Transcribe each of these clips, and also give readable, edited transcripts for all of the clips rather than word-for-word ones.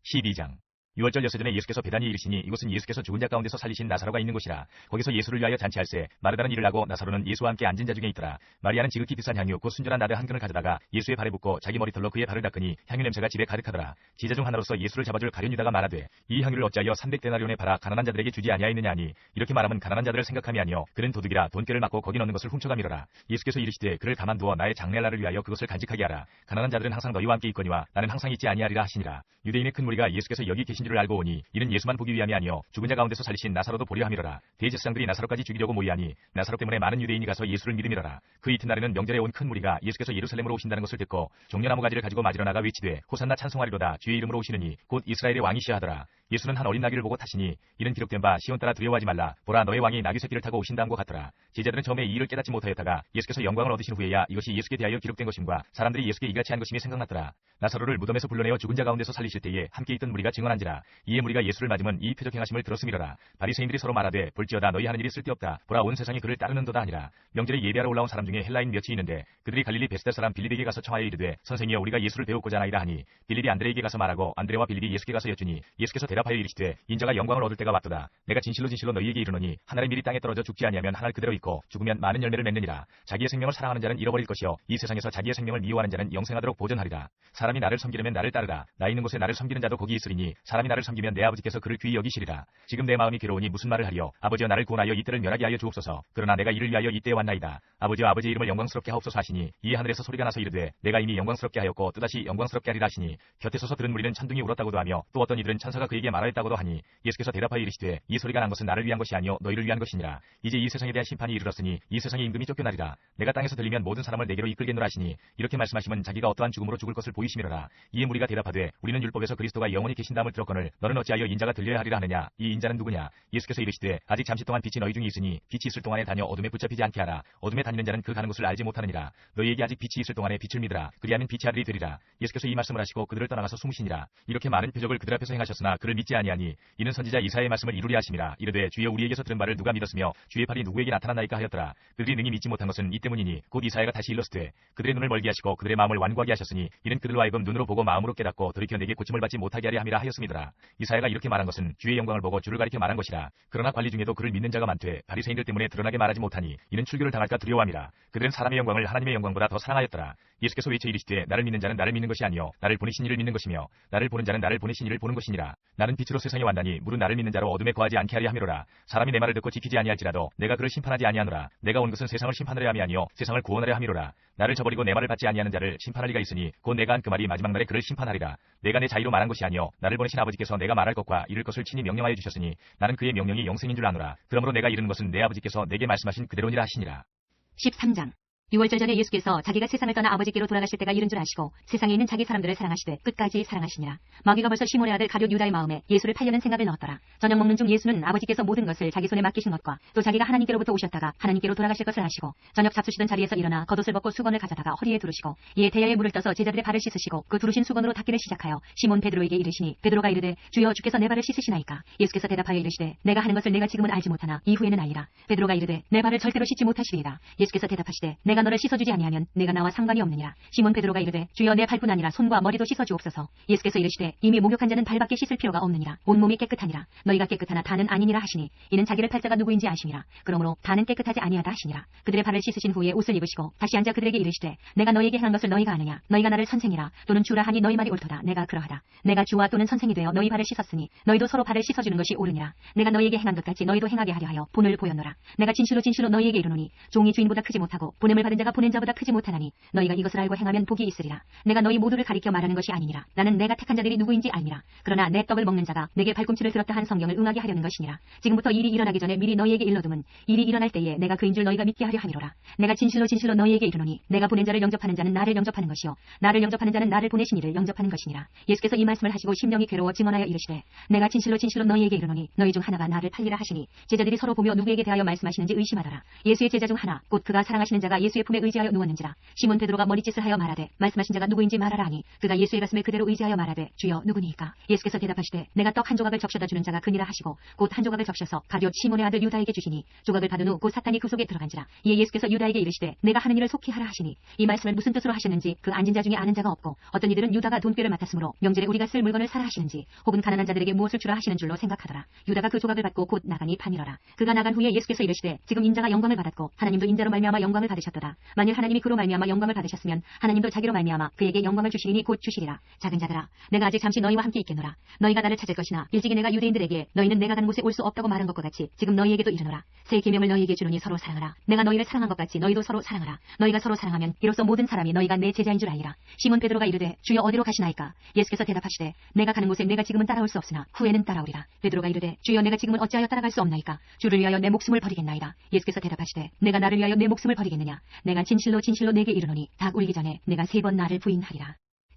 12장. 유월절 여세전에 예수께서 베다니에 이르시니 이곳은 예수께서 죽은 자 가운데서 살리신 나사로가 있는 곳이라. 거기서 예수를 위하여 잔치할세 마르다는 일을 하고 나사로는 예수와 함께 앉은 자 중에 있더라. 마리아는 지극히 비싼 향유 곧 순전한 나드 한 근을 가져다가 예수의 발에 붓고 자기 머리털로 그의 발을 닦으니 향유 냄새가 집에 가득하더라. 제자 중 하나로서 예수를 잡아줄 가룟 유다가 말하되 이 향유를 어찌하여 300데나리온에 팔아 가난한 자들에게 주지 아니하였느냐 하니 이렇게 말하면 가난한 자들을 생각함이 아니요 그는 도둑이라 돈꾀를 맞고 거기 넣는 것을 훔쳐가미러라. 예수께서 이르시되 그를 가만두어 나의 장례날을 위하여 그것을 간직하게 하라. 가난한 자들은 항상 너희와 함께 있거니와 나는 항상 있지 아니하리라 하시니라. 유대인의 큰 무리가 예수께서 여기 계신 줄을 알고 오니 이는 예수만 보기 위함이 아니요 죽은 자 가운데서 살리신 나사로도 보려 함이로라. 대제사장들이 나사로까지 죽이려고 모이하니 나사로 때문에 많은 유대인이 가서 예수를 믿음이로라. 그 이튿날에는 명절에 온 큰 무리가 예수께서 예루살렘으로 오신다는 것을 듣고 종려나무 가지를 가지고 맞으러 나가 외치되 호산나 찬송하리로다 주의 이름으로 오시느니 곧 이스라엘의 왕이시여 하더라. 예수는 한 어린 나귀를 보고 타시니 이는 기록된 바 시온 따라 두려워하지 말라 보라 너의 왕이 나귀 새끼를 타고 오신다함과 같더라. 제자들은 처음에 이 일을 깨닫지 못하였다가 예수께서 영광을 얻으신 후에야 이것이 예수께 대하여 기록된 것임과 사람들이 예수께 이같이 한 것임이 생각났더라. 나사로를 무덤에서 불러내어 죽은 자 가운데서 살리실 때에 함께 있던 무리가 증언한지라. 이에 무리가 예수를 맞으면 이 표적 행하심을 들었음이로라. 바리새인들이 서로 말하되 볼지어다 너희 하는 일이 쓸데없다. 보라 온 세상이 그를 따르는도다 하니라. 명절에 예배하러 올라온 사람 중에 헬라인 몇이 있는데 그들이 갈릴리 베스다 사람 빌립에게 가서 청하여 이르되 선생이여 우리가 예수를 배웠고자 하나이다 하니 빌립이 안드레에게 가서 말하고 안드레와 빌립이 예수께 가서 여쭈니 예수께서 대답하여 이르시되 인자가 영광을 얻을 때가 왔도다. 내가 진실로 진실로 너희에게 이르노니 하늘의 밀이 땅에 떨어져 죽지 아니하면 하늘 그대로 있고 죽으면 많은 열매를 맺느니라. 자기의 생명을 사랑하는 자는 잃어버릴 것이요 이 세상에서 자기의 생명을 미워하는 자는 영생하도록 보존하리라. 사람이 나를 섬기려면 나를 따르라. 나 있는 곳에 나를 섬기는 자도 거기 있으리니 사람이 나를 섬기면 내 아버지께서 그를 귀히 여기시리라. 지금 내 마음이 괴로우니 무슨 말을 하리요. 아버지여 나를 구원하여 이때를 면하게 하여 주옵소서. 그러나 내가 이를 위하여 이때에 왔나이다. 아버지여 아버지의 이름을 영광스럽게 하옵소서 하시니 이에 하늘에서 소리가 나서 이르되 내가 이미 영광스럽게 하였고 또다시 영광스럽게 하리라 하시니 곁에 서서 들은 무리는 천둥이 울었다고도 하며 또 어떤 이들은 천사가 그에게 말하였다고도 하니 예수께서 대답하여 이르시되 이 소리가 난 것은 나를 위한 것이 아니요 너희를 위한 것이니라. 이제 이 세상에 대한 심판이 이르렀으니 이 세상의 임금이 쫓겨나리라. 내가 땅에서 들리면 모든 사람을 내게로 이끌겠노라 하시니 이렇게 말씀하시면 자기가 어떠한 죽음으로 죽을 것을 보이시미로라. 이에 무리가 대답하되 우리는 율법에서 그리스도가 영원히 계신다함을 들었거늘 너는 어찌하여 인자가 들려야 하리라 하느냐. 이 인자는 누구냐. 예수께서 이르시되 아직 잠시 동안 빛이 너희 중에 있으니 빛이 있을 동안에 다녀 어둠에 붙잡히지 않게 하라. 어둠에 다니는 자는 그 가는 곳을 알지 못하느니라. 너희에게 아직 빛이 있을 동안에 빛을 믿으라. 그리하면 빛의 아들이 되리라. 예수께서 이 말씀을 하시고 그들을 떠나가서 숨으시니라. 이렇게 많은 표적을 그들 앞에서 행하셨으나 그를 믿지 아니하니 이는 선지자 이사야의 말씀을 이루려 하심이라. 이르되 주여 우리에게서 들은 바를 누가 믿었으며 주의 팔이 누구에게 나타났나이까 하였더라. 그들이 능히 믿지 못한 것은 이 때문이니 곧 이사야가 다시 일렀으되 그들의 눈을 멀게 하시고 그들의 마음을 완고하게 하셨으니 이는 그들로 하여금 눈으로 보고 마음으로 깨닫고 돌이켜 내게 고침을 받지 못하게 하려 함이라 하였음이더라. 이사야가 이렇게 말한 것은 주의 영광을 보고 주를 가리켜 말한 것이라. 그러나 관리 중에도 그를 믿는 자가 많되 바리새인들 때문에 드러나게 말하지 못하니 이는 출교를 당할까 두려워함이라. 그들은 사람의 영광을 하나님의 영광보다 더 사랑하였더라. 예수께서 외쳐 이르시되 나를 믿는 자는 나를 믿는 것이 아니요 나를 보내신 이를 믿는 것이며 나를 보는 자는 나를 보내신 이를 보는 것이니라. 나는 빛으로 세상에 왔나니 무릇 나를 믿는 자로 어둠에 거하지 않게 하려 함이로라. 사람이 내 말을 듣고 지키지 아니할지라도 내가 그를 심판하지 아니하노라. 내가 온 것은 세상을 심판하려 함이 아니요 세상을 구원하려 함이로라. 나를 저버리고 내 말을 받지 아니하는 자를 심판할 리가 있으니 곧 내가 한 그 말이 마지막 날에 그를 심판하리라. 내가 내 자의로 말한 것이 아니요 나를 보내신 아버지께서 내가 말할 것과 이룰 것을 친히 명령하여 주셨으니 나는 그의 명령이 영생인 줄 아노라. 그러므로 내가 이르는 것은 내 아버지께서 내게 말씀하신 그대로니라 하시니라. 13장. 유월절 전에 예수께서 자기가 세상을 떠나 아버지께로 돌아가실 때가 이른 줄 아시고 세상에 있는 자기 사람들을 사랑하시되 끝까지 사랑하시니라. 마귀가 벌써 시몬의 아들 가룟 유다의 마음에 예수를 팔려는 생각을 넣었더라. 저녁 먹는 중 예수는 아버지께서 모든 것을 자기 손에 맡기신 것과 또 자기가 하나님께로부터 오셨다가 하나님께로 돌아가실 것을 아시고 저녁 잡수시던 자리에서 일어나 겉옷을 벗고 수건을 가져다가 허리에 두르시고 이에 대야에 물을 떠서 제자들의 발을 씻으시고 그 두르신 수건으로 닦기를 시작하여 시몬 베드로에게 이르시니 베드로가 이르되 주여 주께서 내 발을 씻으시나이까. 예수께서 대답하여 이르시되 내가 하는 것을 내가 지금은 알지 못하나 이후에는 알리라. 베드로가 이르되 내 발을 절대로 씻지 못하시리이다. 예수께서 대답하시되 내가 너를 씻어주지 아니하면 내가 나와 상관이 없느니라. 시몬 베드로가 이르되 주여 내 발뿐 아니라 손과 머리도 씻어주옵소서. 예수께서 이르시되 이미 목욕한 자는 발밖에 씻을 필요가 없느니라. 온몸이 깨끗하니라. 너희가 깨끗하나 다는 아니니라 하시니 이는 자기를 팔 자가 누구인지 아심이라. 그러므로 다는 깨끗하지 아니하다 하시니라. 그들의 발을 씻으신 후에 옷을 입으시고 다시 앉아 그들에게 이르시되 내가 너희에게 행한 것을 너희가 아느냐. 너희가 나를 선생이라 또는 주라 하니 너희 말이 옳도다. 내가 그러하다. 내가 주와 또는 선생이 되어 너희 발을 씻었으니 너희도 서로 발을 씻어주는 것이 옳으니라. 내가 너희에게 행한 것 같이 너희도 행하게 하려 하여 본을 보였노라. 내가 진실로 진실로 너희에게 이르노니 종이 주인보다 크지 못하고 보냄을 받은 자가 보낸 자보다 크지 못하나니 너희가 이것을 알고 행하면 복이 있으리라. 내가 너희 모두를 가리켜 말하는 것이 아니니라. 나는 내가 택한 자들이 누구인지 알미라. 그러나 내 떡을 먹는 자가 내게 발꿈치를 들었다 한 성경을 응하게 하려는 것이니라. 지금부터 일이 일어나기 전에 미리 너희에게 일러두면 일이 일어날 때에 내가 그인 줄 너희가 믿게 하려 함이로라. 내가 진실로 진실로 너희에게 이르노니 내가 보낸 자를 영접하는 자는 나를 영접하는 것이요 나를 영접하는 자는 나를 보내신 이를 영접하는 것이니라. 예수께서 이 말씀을 하시고 심령이 괴로워 증언하여 이르시되 내가 진실로 진실로 너희에게 이르노니 너희 중 하나가 나를 팔리라 하시니 제자들이 서로 보며 누구에게 대하여 말씀하시는지 의심하더라. 예수의 제자 중 하나 곧 그가 사랑하시는 자가 예수의 예수의 품에 의지하여 누웠는지라. 시몬 베드로가 머리짓을 하여 말하되 말씀하신 자가 누구인지 말하라 하니 그가 예수의 가슴에 그대로 의지하여 말하되 주여 누구니이까. 예수께서 대답하시되 내가 떡 한 조각을 적셔다 주는 자가 그니라 하시고 곧 한 조각을 적셔서 가룟 시몬의 아들 유다에게 주시니 조각을 받은 후 곧 사탄이 그 속에 들어간지라. 이에 예수께서 유다에게 이르시되 내가 하는 일을 속히 하라 하시니 이 말씀을 무슨 뜻으로 하셨는지 그 앉은 자 중에 아는 자가 없고 어떤 이들은 유다가 돈꾀를 맡았으므로 명절에 우리가 쓸 물건을 사라 하시는지 혹은 가난한 자들에게 무엇을 주라 하시는 줄로 생각하더라. 유다가 그 조각을 받고 곧 나가니 판이러라. 그가 나간 후에 예수께서 이르시되 지금 인자가 영광을 받았고 하나님도 인자로 말미암아 영광을 받으셨도다. 만일 하나님이 그로 말미암아 영광을 받으셨으면 하나님도 자기로 말미암아 그에게 영광을 주시리니 곧 주시리라. 작은 자들아 내가 아직 잠시 너희와 함께 있겠노라. 너희가 나를 찾을 것이나 일찍이 내가 유대인들에게 너희는 내가 가는 곳에 올 수 없다고 말한 것과 같이 지금 너희에게도 이르노라. 새 계명을 너희에게 주노니 서로 사랑하라. 내가 너희를 사랑한 것 같이 너희도 서로 사랑하라. 너희가 서로 사랑하면 이로써 모든 사람이 너희가 내 제자인 줄 알리라. 시몬 베드로가 이르되 주여 어디로 가시나이까. 예수께서 대답하시되 내가 가는 곳에 내가 지금은 따라올 수 없으나 후에는 따라오리라. 베드로가 이르되 주여 내가 지금은 어찌하여 따라갈 수 없나이까. 주를 위하여 내 목숨을 버리겠나이다. 예수께서 대답하시되 내가 나를 위하여 내 목숨을 버리겠느냐. 내가 진실로 진실로 내게 이르노니 닭 울기 전에 내가 3번 나를 부인하리라.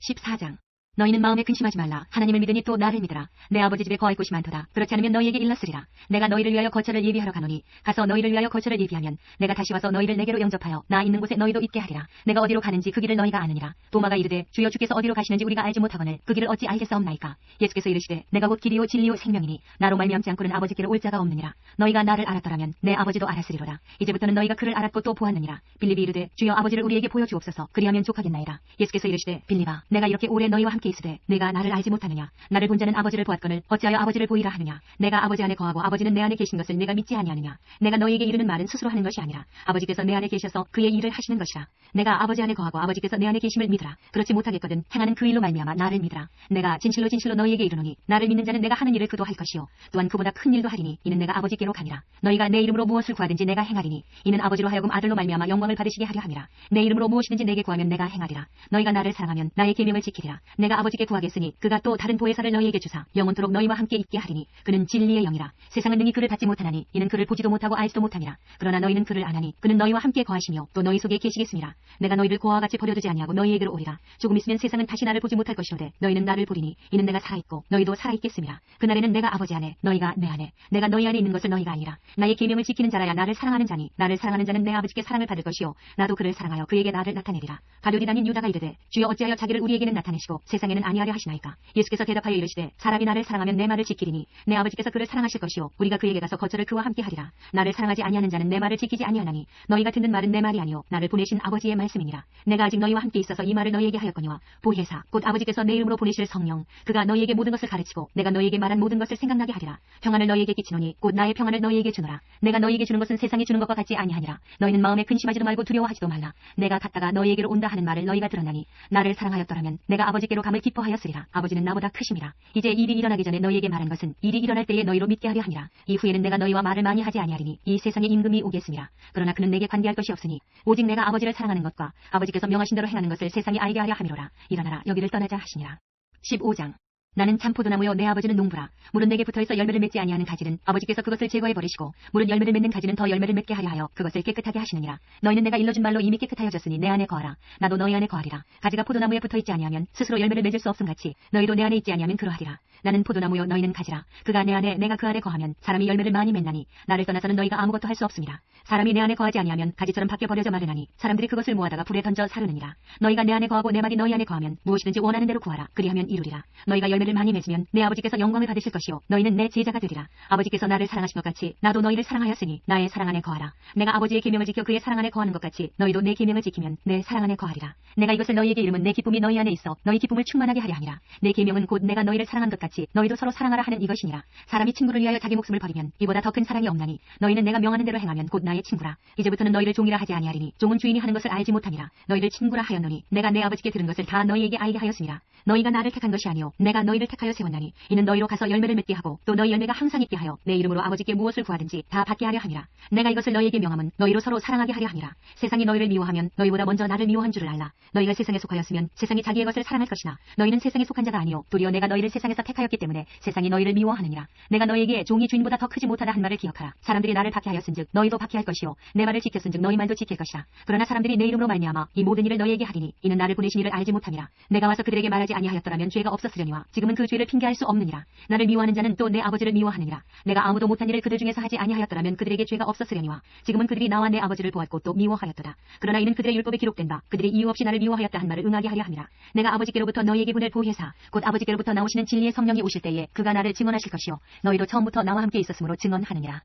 14장. 너희는 마음에 근심하지 말라. 하나님을 믿으니 또 나를 믿으라. 내 아버지 집에 거할 곳이 많도다. 그렇지 않으면 너희에게 일렀으리라. 내가 너희를 위하여 거처를 예비하러 가노니 가서 너희를 위하여 거처를 예비하면 내가 다시 와서 너희를 내게로 영접하여 나 있는 곳에 너희도 있게 하리라. 내가 어디로 가는지 그 길을 너희가 아느니라. 도마가 이르되 주여 주께서 어디로 가시는지 우리가 알지 못하거늘 그 길을 어찌 알겠사옵나이까. 예수께서 이르시되 내가 곧 길이요 진리요 생명이니 나로 말미암지 않고는 아버지께로 올 자가 없느니라. 너희가 나를 알았더라면 내 아버지도 알았으리로라. 이제부터는 너희가 그를 알았고 또 보았느니라. 빌립이 이르되 주여 아버지를 우리에게 보여주옵소서. 그리하면 족하겠나이다. 예수께서 이르시되 빌립아 내가 이렇게 오래 너희와 함께 있으되 내가 나를 알지 못하느냐. 나를 본 자는 아버지를 보았거늘 어찌하여 아버지를 보이라 하느냐. 내가 아버지 안에 거하고 아버지는 내 안에 계신 것을 내가 믿지 아니하느냐. 내가 너희에게 이르는 말은 스스로 하는 것이 아니라 아버지께서 내 안에 계셔서 그의 일을 하시는 것이라. 내가 아버지 안에 거하고 아버지께서 내 안에 계심을 믿으라. 그렇지 못하겠거든 행하는 그 일로 말미암아 나를 믿으라. 내가 진실로 진실로 너희에게 이르노니 나를 믿는 자는 내가 하는 일을 그도 할 것이요 또한 그보다 큰 일도 하리니 이는 내가 아버지께로 가니라. 너희가 내 이름으로 무엇을 구하든지 내가 행하리니 이는 아버지로 하여금 아들로 말미암아 영광을 받으시게 하려 함이라. 내 이름으로 무엇이든지 내게 구하면 내가 행하리라. 너희가 나를 사랑하면 나의 계명을 지키리라. 내가 아버지께 구하겠으니 그가 또 다른 보혜사를 너희에게 주사 영원토록 너희와 함께 있게 하리니 그는 진리의 영이라. 세상은 능히 그를 받지 못하나니 이는 그를 보지도 못하고 알지도 못함이라. 그러나 너희는 그를 아나니 그는 너희와 함께 거하시며 또 너희 속에 계시겠습니다. 내가 너희를 고아와 같이 버려두지 아니하고 너희에게로 오리라. 조금 있으면 세상은 다시 나를 보지 못할 것이로되 너희는 나를 보리니 이는 내가 살아있고 너희도 살아있겠습니다. 그날에는 내가 아버지 안에 너희가 내 안에 내가 너희 안에 있는 것을 너희가 아니라. 나의 계명을 지키는 자라야 나를 사랑하는 자니 나를 사랑하는 자는 내 아버지께 사랑을 받을 것이요 나도 그를 사랑하여 그에게 나를 나타내리라. 가룟이 다닌 유다가 이르되 주여 어찌하여 자기를 우리에게는 나타내시고 세상에는 아니하려 하시나이까. 예수께서 대답하여 이르시되 사람이 나를 사랑하면 내 말을 지키리니 내 아버지께서 그를 사랑하실 것이요 우리가 그에게 가서 거처를 그와 함께 하리라. 나를 사랑하지 아니하는 자는 내 말을 지키지 아니하나니 너희가 듣는 말은 내 말이 아니요 나를 보내신 아버지의 말씀이니라. 내가 아직 너희와 함께 있어서 이 말을 너희에게 하였거니와 보혜사 곧 아버지께서 내 이름으로 보내실 성령 그가 너희에게 모든 것을 가르치고 내가 너희에게 말한 모든 것을 생각나게 하리라. 평안을 너희에게 끼치노니 곧 나의 평안을 너희에게 주노라. 내가 너희에게 주는 것은 세상이 주는 것과 같지 아니하니라. 너희는 마음에 근심하지도 말고 두려워하지도 말라. 내가 갔다가 너희에게로 온다 하는 말을 너희가 들었나니 나를 사랑하였더라면 내가 아버지께로 감을 기뻐하였으리라. 아버지는 나보다 크심이라. 이제 일이 일어나기 전에 너희에게 말한 것은 일이 일어날 때에 너희로 믿게 하려 함이라. 이후에는 내가 너희와 말을 많이 하지 아니하리니 이 세상에 임금이 오겠습니다. 그러나 그는 내게 관계할 것이 없으니 오직 내가 아버지를 사랑하는 것과 아버지께서 명하신 대로 행하는 것을 세상이 알게 하려 함이로라. 일어나라 여기를 떠나자 하시니라. 15장. 나는 참 포도나무요 내 아버지는 농부라. 물은 내게 붙어있어 열매를 맺지 아니하는 가지는 아버지께서 그것을 제거해 버리시고 물은 열매를 맺는 가지는 더 열매를 맺게 하려 하여 그것을 깨끗하게 하시느니라. 너희는 내가 일러준 말로 이미 깨끗하여졌으니 내 안에 거하라. 나도 너희 안에 거하리라. 가지가 포도나무에 붙어있지 아니하면 스스로 열매를 맺을 수 없음같이 너희도 내 안에 있지 아니하면 그러하리라. 나는 포도나무요 너희는 가지라. 그가 내 안에 내가 그 안에 거하면 사람이 열매를 많이 맺나니 나를 떠나서는 너희가 아무것도 할 수 없습니다. 사람이 내 안에 거하지 아니하면 가지처럼 밖에 버려져 마르나니 사람들이 그것을 모아다가 불에 던져 사르느니라. 너희가 내 안에 거하고 내 말이 너희 안에 거하면 무엇이든지 원하는 대로 구하라. 그리하면 이루리라. 너희가 열매를 많이 맺으면 내 아버지께서 영광을 받으실 것이요 너희는 내 제자가 되리라. 아버지께서 나를 사랑하신 것 같이 나도 너희를 사랑하였으니 나의 사랑 안에 거하라. 내가 아버지의 계명을 지켜 그의 사랑 안에 거하는 것 같이 너희도 내 계명을 지키면 내 사랑 안에 거하리라. 내가 이것을 너희에게 이름은 내 기쁨이 너희 안에 있어 너희 기쁨을 충만하게 하려 함이라. 내 계명은 곧 내가 너희를 사랑한 것 같이 너희도 서로 사랑하라 하는 이것이니라. 사람이 친구를 위하여 자기 목숨을 버리면 이보다 더 큰 사랑이 없나니 너희는 내가 명하는 대로 행하면 곧 나의 친구라. 이제부터는 너희를 종이라 하지 아니하리니 종은 주인이 하는 것을 알지 못함이라. 너희를 친구라 하였노니 내가 내 아버지께 들은 것을 다 너희에게 알게 하였습니다. 너희가 나를 택한 것이 아니요 내가 너희를 택하여 세웠나니 이는 너희로 가서 열매를 맺게 하고 또 너희 열매가 항상 있게 하여 내 이름으로 아버지께 무엇을 구하든지 다 받게 하려 함이라. 내가 이것을 너희에게 명함은 너희로 서로 사랑하게 하려 함이라. 세상이 너희를 미워하면 너희보다 먼저 나를 미워한 줄을 알라. 너희가 세상에 속하였으면 세상이 자기의 것을 사랑할 것이나 너희는 세상에 속한 자가 아니요 도리어 내가 너희를 세상에서 택하였기 때문에 세상이 너희를 미워하느니라. 내가 너희에게 종이 주인보다 더 크지 못하다 한 말을 기억하라. 사람들이 나를 박해하였은즉 너희도 박해할 것이요 내 말을 지켰은즉 너희 말도 지킬 것이라. 그러나 사람들이 내 이름으로 말미암아 이 모든 일을 너희에게 하리니 이는 나를 보내신 이를 알지 못함이라. 내가 와서 그들에게 말하지 아니하였더라면 죄가 없었으려니와 지금은 그 죄를 핑계할 수 없느니라. 나를 미워하는 자는 또 내 아버지를 미워하느니라. 내가 아무도 못한 일을 그들 중에서 하지 아니하였더라면 그들에게 죄가 없었으려니와 지금은 그들이 나와 내 아버지를 보았고 또 미워하였도다. 그러나 이는 그들의 율법에 기록된 바 그들이 이유 없이 나를 미워하였다 한 말을 응하게 하려 함이라. 내가 아버지께로부터 너희에게 보낼 보혜사 곧 아버지께로부터 나오시는 진리의 성령이 오실 때에 그가 나를 증언하실 것이요 너희도 처음부터 나와 함께 있었으므로 증언하느니라.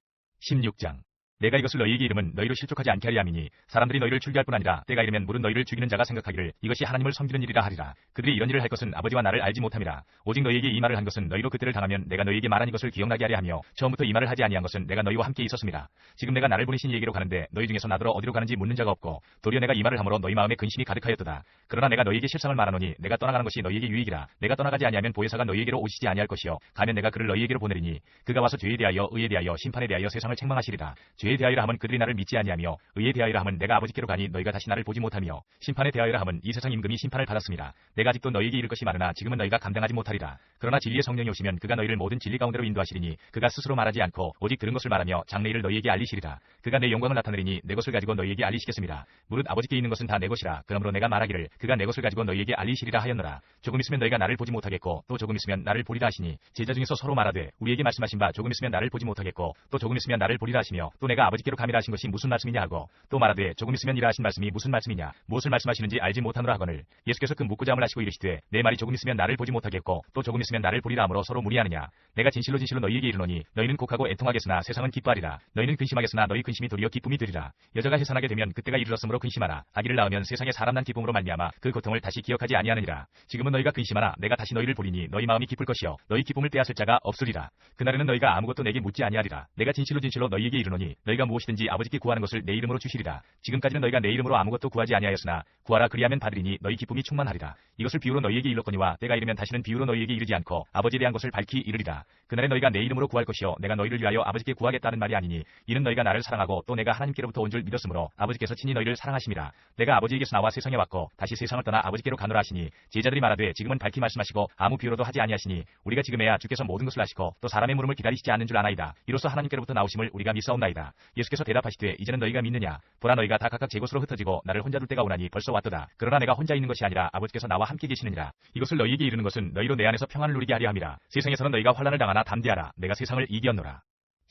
16장. 내가 이것을 너희에게 이름은 너희로 실족하지 않게 하려 함이니 사람들이 너희를 출교할 뿐 아니라 때가 이르면 물은 너희를 죽이는 자가 생각하기를 이것이 하나님을 섬기는 일이라 하리라. 그들이 이런 일을 할 것은 아버지와 나를 알지 못함이라. 오직 너희에게 이 말을 한 것은 너희로 그때를 당하면 내가 너희에게 말한 이것을 기억나게 하려 하며 처음부터 이 말을 하지 아니한 것은 내가 너희와 함께 있었음이라. 지금 내가 나를 보내신 이에게로 가는데 너희 중에서 나더러 어디로 가는지 묻는 자가 없고 도리어 내가 이 말을 함으로 너희 마음에 근심이 가득하였도다. 그러나 내가 너희에게 실상을 말하노니 내가 떠나가는 것이 너희에게 유익이라. 내가 떠나가지 아니하면 보혜사가 너희에게로 오시지 아니할 것이요 가면 내가 그를 너희에게로 보내리니 그가 와서 죄에 대하여 의에 대하여 심판에 대하여 세상을 책망하시리라. 죄에 대하여라 함은 그들이 나를 믿지 아니하며 의에 대하여라 함은 내가 아버지께로 가니 너희가 다시 나를 보지 못하며 심판에 대하여라 함은 이 세상 임금이 심판을 받았습니다. 내가 아직도 너희에게 이를 것이 많으나 지금은 너희가 감당하지 못하리라. 그러나 진리의 성령이 오시면 그가 너희를 모든 진리 가운데로 인도하시리니 그가 스스로 말하지 않고 오직 들은 것을 말하며 장래일을 너희에게 알리시리라. 그가 내 영광을 나타내리니 내 것을 가지고 너희에게 알리시겠습니다. 무릇 아버지께 있는 것은 다 내 것이라. 그러므로 내가 말하기를 그가 내 것을 가지고 너희에게 알리시리라 하였노라. 조금 있으면 너희가 나를 보지 못하겠고 또 조금 있으면 나를 보리라 하시니 제자 중에서 서로 말하되 우리에게 말씀하신 바 조금 있으면 나를 보지 못하겠고 또 조금 있으면 나를 보리라 하시며 또 내가 아버지께로 감이라 하신 것이 무슨 말씀이냐 하고 또 말하되 조금 있으면 이라 하신 말씀이 무슨 말씀이냐 무엇을 말씀하시는지 알지 못하노라 하거늘 예수께서 그 묻고자 함을 하시고 이르시되 내 말이 조금 있으면 나를 보지 못하겠고 또 조금 있으면 나를 보리라 하므로 서로 무리하느냐. 내가 진실로 진실로 너희에게 이르노니 너희는 곡하고 애통하겠으나 세상은 기뻐하리라. 너희는 근심하겠으나 너희 근심이 도리어 기쁨이 되리라. 여자가 해산하게 되면 그때가 이르렀으므로 근심하라. 아기를 낳으면 세상에 사람 난 기쁨으로 말미암아 그 고통을 다시 기억하지 아니하느니라. 지금은 너희가 근심하나 내가 다시 너희를 보리니 너희 마음이 기쁠 것이요 너희 기쁨을 빼앗을 자가 없으리라. 그날에는 너희가 아무것도 내게 묻지 아니하리라. 내가 진실로 진실로 너희에게 이르노니 너희가 무엇이든지 아버지께 구하는 것을 내 이름으로 주시리라. 지금까지는 너희가 내 이름으로 아무것도 구하지 아니하였으나 구하라 그리하면 받으리니 너희 기쁨이 충만하리라. 이것을 비유로 너희에게 일렀거니와 때가 이르면 다시는 비유로 너희에게 이르지 않고 아버지에 대한 것을 밝히 이르리라. 그날에 너희가 내 이름으로 구할 것이요 내가 너희를 위하여 아버지께 구하겠다는 말이 아니니 이는 너희가 나를 사랑하고 또 내가 하나님께로부터 온 줄 믿었으므로 아버지께서 친히 너희를 사랑하심이라. 내가 아버지에게서 나와 세상에 왔고 다시 세상을 떠나 아버지께로 가노라 하시니 제자들이 말하되 지금은 밝히 말씀하시고 아무 비유로도 하지 아니하시니 우리가 지금에야 주께서 모든 것을 아시고 또 사람의 물음을 기다리시지 않는 줄 아나이다. 이로써 하나님께로부터 나오심을 우리가 믿사옵나이다. 예수께서 대답하시되 이제는 너희가 믿느냐. 보라 너희가 다 각각 제 곳으로 흩어지고 나를 혼자 둘 때가 오나니 벌써 왔도다. 그러나 내가 혼자 있는 것이 아니라 아버지께서 나와 함께 계시느니라. 이것을 너희에게 이르는 것은 너희로 내 안에서 평안을 누리게 하려 함이라. 세상에서는 너희가 환난을 당하나 담대하라. 내가 세상을 이기었노라.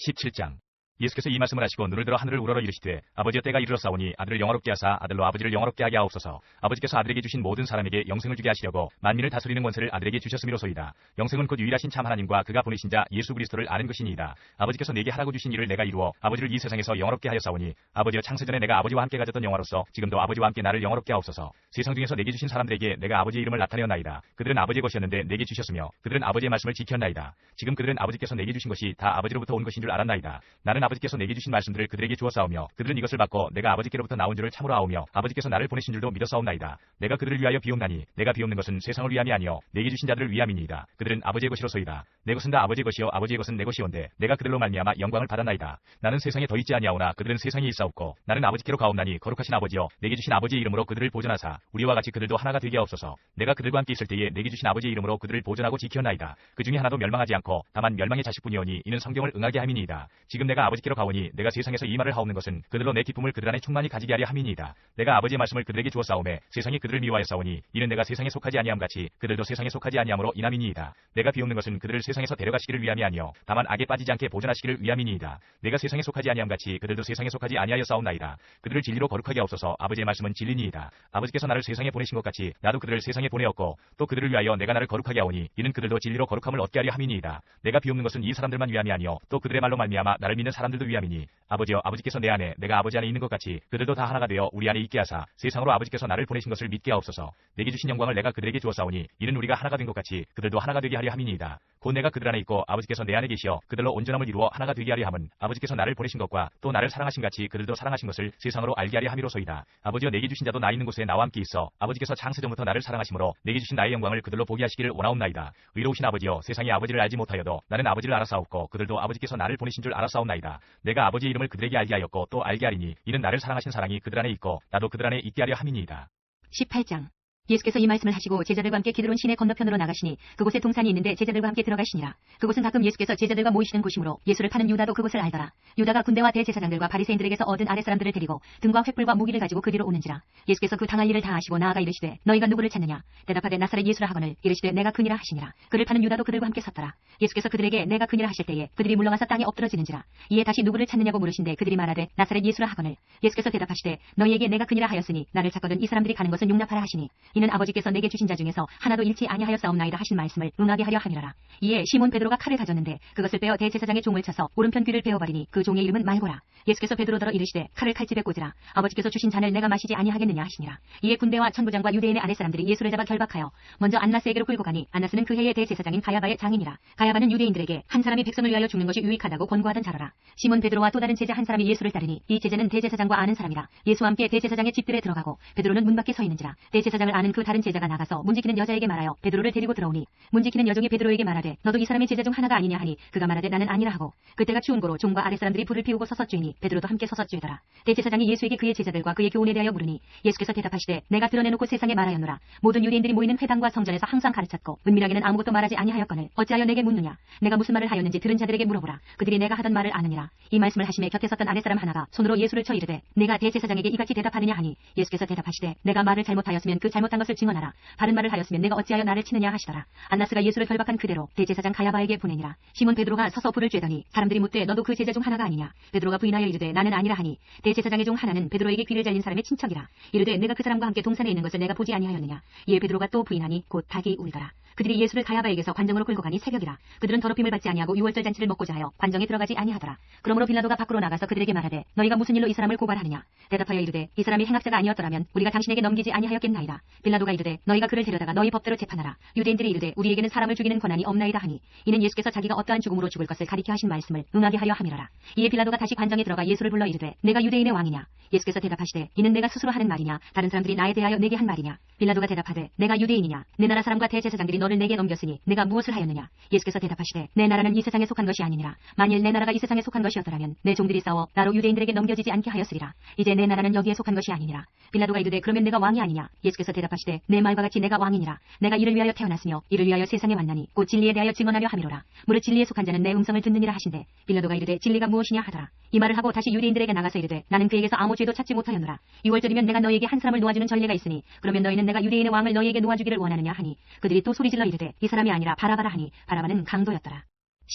17장. 예수께서 이 말씀을 하시고 눈을 들어 하늘을 우러러 이르시되 아버지여 때가 이르렀사오니 아들을 영화롭게 하사 아들로 아버지를 영화롭게 하게 하옵소서. 아버지께서 아들에게 주신 모든 사람에게 영생을 주게 하시려고 만민을 다스리는 권세를 아들에게 주셨음이로소이다. 영생은 곧 유일하신 참 하나님과 그가 보내신 자 예수 그리스도를 아는 것이니이다. 아버지께서 내게 하라고 주신 일을 내가 이루어 아버지를 이 세상에서 영화롭게 하였사오니 아버지여 창세전에 내가 아버지와 함께 가졌던 영화로서 지금도 아버지와 함께 나를 영화롭게 하옵소서. 세상 중에서 내게 주신 사람들에게 내가 아버지의 이름을 나타내었나이다. 그들은 아버지의 것이었는데 내게 주셨으며 그들은 아버지의 말씀을 지켰나이다. 지금 그들은 아버지께서 내게 주신 것이 다 아버지로부터 온 것인 줄 알았나이다. 나는 아버지께서 내게 주신 말씀들을 그들에게 주었사오며 그들은 이것을 받고 내가 아버지께로부터 나온 줄을 참으로 아오며 아버지께서 나를 보내신 줄도 믿었사옵나이다. 내가 그들을 위하여 비옵나니 내가 비옵는 것은 세상을 위함이 아니요 내게 주신 자들을 위함이니이다. 그들은 아버지의 것이로소이다. 내 것은 다 아버지의 것이요 아버지의 것은 내 것이온데 내가 그들로 말미암아 영광을 받았나이다. 나는 세상에 더 있지 아니하오나 그들은 세상에 있사옵고 나는 아버지께로 가옵나니 거룩하신 아버지여 내게 주신 아버지의 이름으로 그들을 보존하사 우리와 같이 그들도 하나가 되게 하옵소서. 내가 그들과 함께 있을 때에 내게 주신 아버지의 이름으로 그들을 보존하고 지켰나이다. 그 중에 하나도 멸망하지 않고 다만 멸망의 자식뿐이오니 이는 성경을 응하게 함이니이다. 지금 내가 아버지께로 가오니 내가 세상에서 이 말을 하옵는 것은 그들로 내 기쁨을 그들 안에 충만히 가지게 하려 함이니이다. 내가 아버지의 말씀을 그들에게 주었사오매 세상이 그들을 미워하였사오니 이는 내가 세상에 속하지 아니함 같이 그들도 세상에 속하지 아니함으로 인함이니이다. 내가 비옵는 것은 그들을 세상에서 데려가시기를 위함이 아니요 다만 악에 빠지지 않게 보존하시기를 위함이니이다. 내가 세상에 속하지 아니함 같이 그들도 세상에 속하지 아니하였사옵나이다. 그들을 진리로 거룩하게 하옵소서. 아버지의 말씀은 진리니이다. 아버지께서 나를 세상에 보내신 것 같이 나도 그들을 세상에 보내었고 또 그들을 위하여 내가 나를 거룩하게 하오니 이는 그들도 진리로 거룩함을 얻게 하려 함이니이다. 내가 비옵는 것은 이 사람들만 위함이 아니요 또 그들의 말로 말미암아 나를 믿는 사람들도 위함이니 아버지여 아버지께서 내 안에 내가 아버지 안에 있는 것 같이 그들도 다 하나가 되어 우리 안에 있게 하사 세상으로 아버지께서 나를 보내신 것을 믿게 하옵소서. 내게 주신 영광을 내가 그들에게 주었사오니 이는 우리가 하나가 된 것 같이 그들도 하나가 되게 하려 함이니이다. 곧 내가 그들 안에 있고 아버지께서 내 안에 계시어 그들로 온전함을 이루어 하나가 되게 하려 함은 아버지께서 나를 보내신 것과 또 나를 사랑하신 같이 그들도 사랑하신 것을 세상으로 알게 하려 함이로소이다. 아버지여 내게 주신 자도 나 있는 곳에 나와 함께 있어 아버지께서 창세전부터 나를 사랑하심으로 내게 주신 나의 영광을 그들로 보게 하시기를 원하옵나이다. 의로우신 아버지여 세상이 아버지를 알지 못하여도 나는 아버지를 알아사옵고 그들도 아버지께서 나를 보내신 줄 알아사옵나이다. 내가 아버지의 이름을 그들에게 알게 하였고 또 알게 하리니 이는 나를 사랑하신 사랑이 그들 안에 있고 나도 그들 안에 있게 하려 함이니이다. 18장. 예수께서 이 말씀을 하시고 제자들과 함께 기드론 시내 건너편으로 나가시니 그곳에 동산이 있는데 제자들과 함께 들어가시니라. 그곳은 가끔 예수께서 제자들과 모이시는 곳이므로 예수를 파는 유다도 그곳을 알더라. 유다가 군대와 대제사장들과 바리새인들에게서 얻은 아랫사람들을 데리고 등과 횃불과 무기를 가지고 그 뒤로 오는지라. 예수께서 그 당할 일을 다 하시고 나아가 이르시되 너희가 누구를 찾느냐. 대답하되 나사렛 예수라 하거늘 이르시되 내가 그니라 하시니라. 그를 파는 유다도 그들과 함께 섰더라. 예수께서 그들에게 내가 그니라 하실 때에 그들이 물러가서 땅에 엎드러지는지라. 이에 다시 누구를 찾느냐고 물으신데 그들이 말하되 나사렛 예수라 하거늘 예수께서 대답하시되 너희에게 내가 그니라 하였으니 나를 찾거든 이 사람들이 가는 것은 용납하라 하시니 이는 아버지께서 내게 주신 자 중에서 하나도 잃지 아니하였사옵나이다 하신 말씀을 응하게 하려 함이라라. 이에 시몬 베드로가 칼을 가졌는데 그것을 빼어 대제사장의 종을 쳐서 오른편 귀를 베어버리니 그 종의 이름은 말고라. 예수께서 베드로더러 이르시되 칼을 칼집에 꽂으라. 아버지께서 주신 잔을 내가 마시지 아니하겠느냐 하시니라. 이에 군대와 천부장과 유대인의 아랫사람들이 예수를 잡아 결박하여 먼저 안나스에게로 끌고 가니 안나스는 그 해의 대제사장인 가야바의 장인이라. 가야바는 유대인들에게 한 사람이 백성을 위하여 죽는 것이 유익하다고 권고하던 자로라. 시몬 베드로와 또 다른 제자 한 사람이 예수를 따르니 이 제자는 대제사장과 아는 사람이라. 예수와 함께 대제사장의 집들에 들어가고 베드로는 문 밖에 서 있는지라. 대제사장을 아는 그 다른 제자가 나가서 문지키는 여자에게 말하여 베드로를 데리고 들어오니 문지키는 여종이 베드로에게 말하되 너도 이 사람의 제자 중 하나가 아니냐 하니 그가 말하되 나는 아니라 하고 그때가 추운 고로 종과 아랫사람들이 불을 피우고 서서 쬐니 베드로도 함께 서서 쬐더라. 대제사장이 예수에게 그의 제자들과 그의 교훈에 대하여 물으니 예수께서 대답하시되 내가 드러내놓고 세상에 말하였노라. 모든 유대인들이 모이는 회당과 성전에서 항상 가르쳤고 은밀하게는 아무것도 말하지 아니하였거늘 어찌하여 내게 묻느냐. 내가 무슨 말을 하였는지 들은 자들에게 물어보라. 그들이 내가 하던 말을 아느니라. 이 말씀을 하심에 곁에 섰던 아랫사람 하나가 손으로 예수를 쳐 이르되 내가 대제사장에게 이같이 대답하느냐 하니 예수께서 대답하시되 내가 말을 잘못하였으면 그 잘못한 것을 증언하라. 바른 말을 하였으면 내가 어찌하여 나를 치느냐 하시더라. 안나스가 예수를 결박한 그대로 대제사장 가야바에게 보내니라. 시몬 베드로가 서서 불을 쬐더니 사람들이 묻되 너도 그 제자 중 하나가 아니냐. 베드로가 부인하여 이르되 나는 아니라 하니 대제사장의 중 하나는 베드로에게 귀를 잘린 사람의 친척이라. 이르되 내가 그 사람과 함께 동산에 있는 것을 내가 보지 아니하였느냐. 이에 베드로가 또 부인하니 곧 닭이 울더라. 그들이 예수를 가야바에게서 관정으로 끌고 가니 새벽이라. 그들은 더럽힘을 받지 아니하고 유월절 잔치를 먹고자 하여 관정에 들어가지 아니하더라. 그러므로 빌라도가 밖으로 나가서 그들에게 말하되 너희가 무슨 일로 이 사람을 고발하느냐. 대답하여 이르되 이 사람이 행악자가 아니었더라면 우리가 당신에게 넘기지 아니하였겠나이다. 빌라도가 이르되 너희가 그를 데려다가 너희 법대로 재판하라. 유대인들이 이르되 우리에게는 사람을 죽이는 권한이 없나이다 하니 이는 예수께서 자기가 어떠한 죽음으로 죽을 것을 가리켜 하신 말씀을 응하게 하려 함이라라. 이에 빌라도가 다시 관정에 들어가 예수를 불러 이르되 내가 유대인의 왕이냐. 예수께서 대답하시되 이는 내가 스스로 하는 말이냐 다른 사람들이 나에 대하여 내게 한 말이냐. 빌라도가 대답하되 내가 유대인이냐. 내 나라 사람과 대제사장들이 너를 내게 넘겼으니 내가 무엇을 하였느냐. 예수께서 대답하시되 내 나라는 이 세상에 속한 것이 아니니라. 만일 내 나라가 이 세상에 속한 것이었더라면 내 종들이 싸워 나로 유대인들에게 넘겨지지 않게 하였으리라. 이제 내 나라는 여기에 속한 것이 아니니라. 빌라도가 이르되 그러면 내가 왕이 아니냐. 예수께서 대답하시되 내 말과 같이 내가 왕이니라. 내가 이를 위하여 태어났으며 이를 위하여 세상에 왔나니 곧 진리에 대하여 증언하려 함이로라. 무릇 진리에 속한 자는 내 음성을 듣느니라 하신대. 빌라도가 이르되 진리가 무엇이냐 하더라. 이 말을 하고 다시 유대인들에게 나가서 이르되 나는 그에게서 아무 죄도 찾지 못하였노라. 6월절이면 내가 너희에게 한 사람을 놓아주는 전례가 있으니 그러면 너희는 내가 유대인의 왕을 너희에게 놓아주기를 원하느냐 하니 그들이 또 소리질러 이르되 이 사람이 아니라 바라바라 하니 바라바는 강도였더라.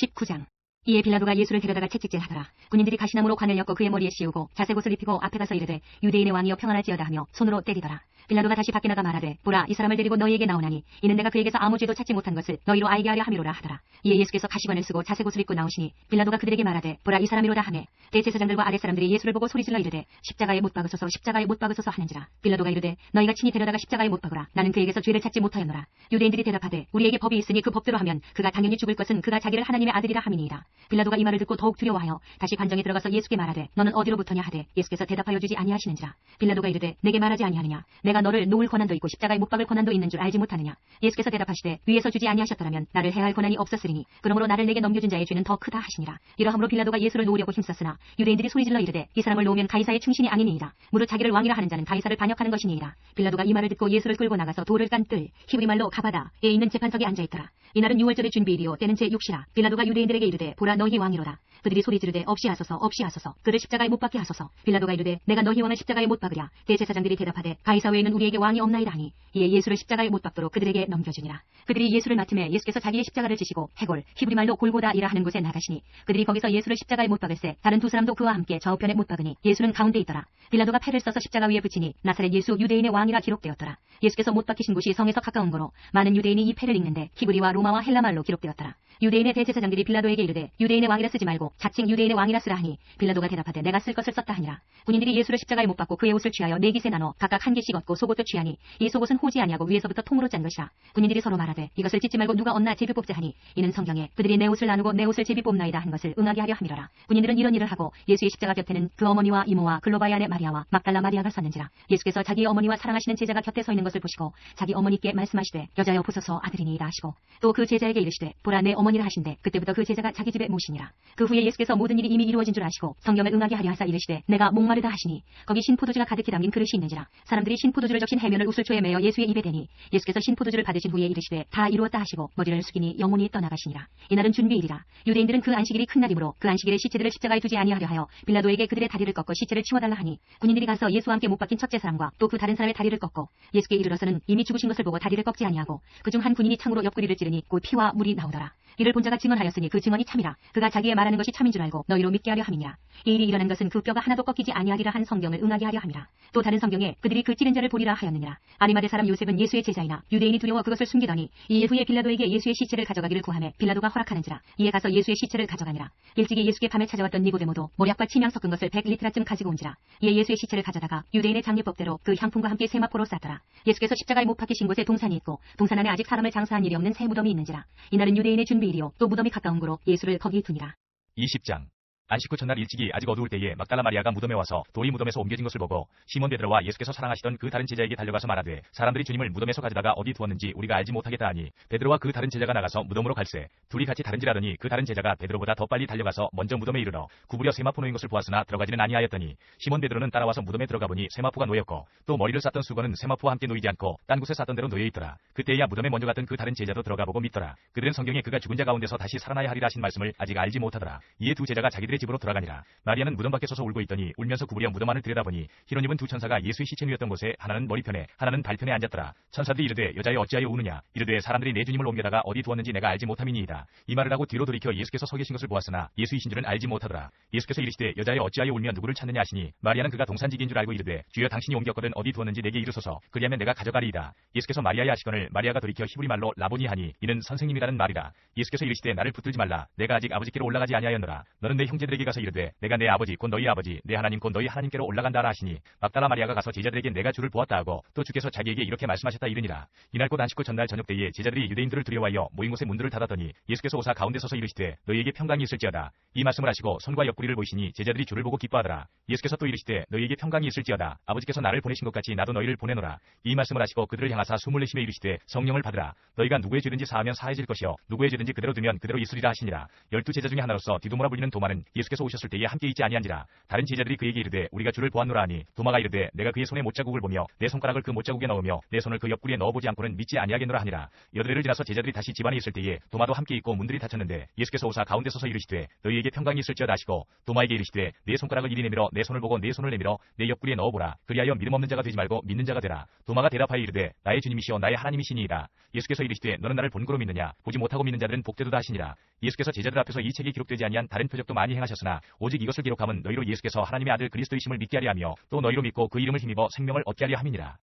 19장. 이에 빌라도가 예수를 데려다가 채찍질하더라. 군인들이 가시나무로 관을 엮어 그의 머리에 씌우고 자색 옷을 입히고 앞에 가서 이르되 유대인의 왕이여 평안할지어다 하며 손으로 때리더라. 빌라도가 다시 밖에 나가 말하되 보라 이 사람을 데리고 너희에게 나오나니 이는 내가 그에게서 아무 죄도 찾지 못한 것을 너희로 알게 하려 함이로라 하더라. 이에 예수께서 가시관을 쓰고 자색 옷을 입고 나오시니 빌라도가 그들에게 말하되 보라 이 사람이로다 하매 대제사장들과 아랫사람들이 예수를 보고 소리질러 이르되 십자가에 못 박으소서 십자가에 못 박으소서 하는지라. 빌라도가 이르되 너희가 친히 데려다가 십자가에 못 박으라. 나는 그에게서 죄를 찾지 못하였노라. 유대인들이 대답하되 우리에게 법이 있으니 그 법대로 하면 그가 당연히 죽을 것은 그가 자기를 하나님의 아들이라 함이니이다. 빌라도가 이 말을 듣고 더욱 두려워하여 다시 관정에 들어가서 예수께 말하되 너는 어디로부터냐 하되 예수께서 대답하여 주지 아니하시는지라. 빌라도가 이르되 내게 말하지 아니하느냐. 내가 너를 놓을 권한도 있고 십자가에 못 박을 권한도 있는 줄 알지 못하느냐. 예수께서 대답하시되 위에서 주지 아니하셨더라면 나를 해할 권한이 없었으리니 그러므로 나를 내게 넘겨준 자의 죄는 더 크다 하시니라. 이러함으로 빌라도가 예수를 놓으려고 힘썼으나 유대인들이 소리질러 이르되 이 사람을 놓으면 가이사의 충신이 아니니이다. 무릇 자기를 왕이라 하는 자는 가이사를 반역하는 것이니이다. 빌라도가 이 말을 듣고 예수를 끌고 나가서 돌을 깐 뜰 히브리 말로 가바다에 있는 재판석에 앉아있더라. 이날은 6월절의 준비일이요 때는 제6시라. 빌라도가 유대인들에게 이르되 보라 너희 왕이로다. 그들이 소리 지르되 없이 하소서 없이 하소서 그를 십자가에 못 박게 하소서. 빌라도가 이르되 내가 너희 왕을 십자가에 못 박으랴. 대제사장들이 대답하되 가이사 외에는 우리에게 왕이 없나이다 하니 이에 예수를 십자가에 못 박도록 그들에게 넘겨주니라. 그들이 예수를 맡음에 예수께서 자기의 십자가를 지시고 해골 히브리 말로 골고다이라 하는 곳에 나가시니 그들이 거기서 예수를 십자가에 못 박을새 다른 두 사람도 그와 함께 좌우편에 못 박으니 예수는 가운데 있더라. 빌라도가 패를 써서 십자가 위에 붙이니 나사렛 예수 유대인의 왕이라 기록되었더라. 예수께서 못 박히신 곳이 성에서 가까운 거로 많은 유대인이 이 패를 읽는데 히브리와 로마와 헬라말로 기록되었더라. 유대인의 대제사장들이 빌라도에게 이르되 유대인의 왕이라 쓰지 말고 자칭 유대인의 왕이라 쓰라 하니 빌라도가 대답하되 내가 쓸 것을 썼다 하니라. 군인들이 예수를 십자가에 못 박고 그의 옷을 취하여 네 깃에 나눠 각각 한 개씩 얻고 속옷도 취하니 이 속옷은 호지 아니하고 위에서부터 통으로 짠 것이라. 군인들이 서로 말하되 이것을 찢지 말고 누가 얻나 제비 뽑자 하니 이는 성경에 그들이 내 옷을 나누고 내 옷을 제비 뽑나이다 한 것을 응하게 하려 함이로라. 군인들은 이런 일을 하고 예수의 십자가 곁에는 그 어머니와 이모와 글로바의 아내 마리아와 막달라 마리아가 섰는지라. 예수께서 자기의 어머니와 사랑하시는 제자가 곁에 서 있는 것을 보시고 자기 어머니께 말씀하시되 여자여 보소서 아들이니이다 하시고 또 그 제자에게 이르시되 보라 내 어머니 어머니라 하신대 그때부터 그 제자가 자기 집에 모시니라. 그 후에 예수께서 모든 일이 이미 이루어진 줄 아시고 성령을 응하게 하려 하사 이르시되 내가 목마르다 하시니 거기 신포도주가 가득히 담긴 그릇이 있는지라. 사람들이 신포도주를 적신 해면을 우슬초에 매어 예수의 입에 대니 예수께서 신포도주를 받으신 후에 이르시되 다 이루었다 하시고 머리를 숙이니 영혼이 떠나가시니라. 이날은 준비일이라. 유대인들은 그 안식일이 큰 날이므로 그 안식일에 시체들을 십자가에 두지 아니하려 하여 빌라도에게 그들의 다리를 꺾어 시체를 치워달라 하니 군인들이 가서 예수와 함께 못 박힌 첫째 사람과 또 그 다른 사람의 다리를 꺾고 예수께 이르러서는 이미 죽으신 것을 보고 다리를 꺾지 아니하고 그중 한 군인이 창으로 옆구리를 찌르니 곧 피와 물이 나오더라. 이를 본 자가 증언하였으니 그 증언이 참이라. 그가 자기의 말하는 것이 참인 줄 알고 너희로 믿게 하려 함이니라. 이 일이 일어난 것은 그 뼈가 하나도 꺾이지 아니하리라 한 성경을 응하게 하려 함이라. 또 다른 성경에 그들이 그 찌른 자를 보리라 하였느니라. 아리마대 사람 요셉은 예수의 제자이나 유대인이 두려워 그것을 숨기더니 이에 후에 빌라도에게 예수의 시체를 가져가기를 구하매 빌라도가 허락하는지라. 이에 가서 예수의 시체를 가져가니라. 일찍이 예수께 밤에 찾아왔던 니고데모도 모략과 침향 섞은 것을 100리트라쯤 가지고 온지라. 이에 예수의 시체를 가져다가 유대인의 장례법대로 그 향품과 함께 세마포로 쌌더라. 예수께서 십자가에 못 박히신 곳에 동산이 있고 동산 안에 아직 사람을 장사한 일이 없는 새 무덤이 있는지라. 이날은 유대인의 준비일이요 또 무덤이 가까운 고로 예수를 거기 두니라. 20장 안식 후 첫날 일찍이 아직 어두울 때에 막달라 마리아가 무덤에 와서 돌이 무덤에서 옮겨진 것을 보고 시몬 베드로와 예수께서 사랑하시던 그 다른 제자에게 달려가서 말하되 사람들이 주님을 무덤에서 가져다가 어디 두었는지 우리가 알지 못하겠다 하니 베드로와 그 다른 제자가 나가서 무덤으로 갈새 둘이 같이 다른질하더니 그 다른 제자가 베드로보다 더 빨리 달려가서 먼저 무덤에 이르러 구부려 세마포 놓인 것을 보았으나 들어가지는 아니하였더니 시몬 베드로는 따라와서 무덤에 들어가 보니 세마포가 놓였고 또 머리를 쌌던 수건은 세마포와 함께 놓이지 않고 딴 곳에 쌌던 대로 놓여 있더라. 그때야 무덤에 먼저 갔던 그 다른 제자도 들어가 보고 믿더라. 그들은 성경에 그가 죽은 자 가운데서 다시 살아나야 하리라 하신 말씀을 아직 알지 못하더라. 이에 두 제자가 자기들의 집으로 들어가니라. 마리아는 무덤 밖에 서서 울고 있더니 울면서 구부려 무덤 안을 들여다보니 흰옷 입은 두 천사가 예수의 시체 누였던 곳에 하나는 머리편에 하나는 발편에 앉았더라. 천사들이 이르되 여자여 어찌하여 우느냐. 이르되 사람들이 내 주님을 옮겨다가 어디 두었는지 내가 알지 못함이니이다. 이 말을 하고 뒤로 돌이켜 예수께서 서 계신 것을 보았으나 예수이신 줄은 알지 못하더라. 예수께서 이르시되 여자여 어찌하여 울며 누구를 찾느냐 하시니 마리아는 그가 동산지기인 줄 알고 이르되 주여 당신이 옮겼거든 어디 두었는지 내게 이르소서. 그리하면 내가 가져가리이다. 예수께서 마리아야 하시거늘 마리아가 돌이켜 히브리 말로 라보니 하니 이는 선생님이라는 말이라. 예수께서 이르시되 나를 붙들지 말라. 내가 아직 아버지께로 올라가지 아니하였노라. 너는 내 형제들에게 가서 이르되 내가 내 아버지 곧 너희 아버지 내 하나님 곧 너희 하나님께로 올라간다라 하시니 막달라 마리아가 가서 제자들에게 내가 주를 보았다 하고 또 주께서 자기에게 이렇게 말씀하셨다 이르니라. 이날 곧 안식 후 전날 저녁 때에 제자들이 유대인들을 두려워하여 모인 곳에 문들을 닫았더니 예수께서 오사 가운데 서서 이르시되 너희에게 평강이 있을지어다. 이 말씀을 하시고 손과 옆구리를 보이시니 제자들이 주를 보고 기뻐하더라. 예수께서 또 이르시되 너희에게 평강이 있을지어다. 아버지께서 나를 보내신 것 같이 나도 너희를 보내노라. 이 말씀을 하시고 그들을 향하사 숨을 내쉬며 이르시되 성령을 받으라. 너희가 누구의 죄든지 사하면 사해질 것이요 누구의 죄든지 그대로 두면 그대로 있으리라 하시니라. 12제자 중에 하나로서 디도모라 불리는 도마는 예수께서 오셨을 때에 함께 있지 아니한지라. 다른 제자들이 그에게 이르되 우리가 주를 보았노라 하니 도마가 이르되 내가 그의 손에 못자국을 보며 내 손가락을 그 못자국에 넣으며 내 손을 그 옆구리에 넣어보지 않고는 믿지 아니하겠노라 하니라. 여드레를 지나서 제자들이 다시 집안에 있을 때에 도마도 함께 있고 문들이 닫혔는데 예수께서 오사 가운데 서서 이르시되 너희에게 평강이 있을지어다 하시고 도마에게 이르시되 내 손가락을 이리 내밀어 내 손을 보고 내 손을 내밀어 내 옆구리에 넣어보라. 그리하여 믿음 없는 자가 되지 말고 믿는 자가 되라. 도마가 대답하여 이르되 나의 주님이시여 나의 하나님이시니이다. 예수께서 이르시되 너는 나를 본고로 믿느냐. 보지 못하고 믿는 자들은 복되도다 하시니라. 예수께서 제자들 앞에서 이 책에 기록되지 아니한 다른 표적도 많이 행하셨으나 오직 이것을 기록함은 너희로 예수께서 하나님의 아들 그리스도이심을 믿게 하려 하며 또 너희로 믿고 그 이름을 힘입어 생명을 얻게 하려 함이니라.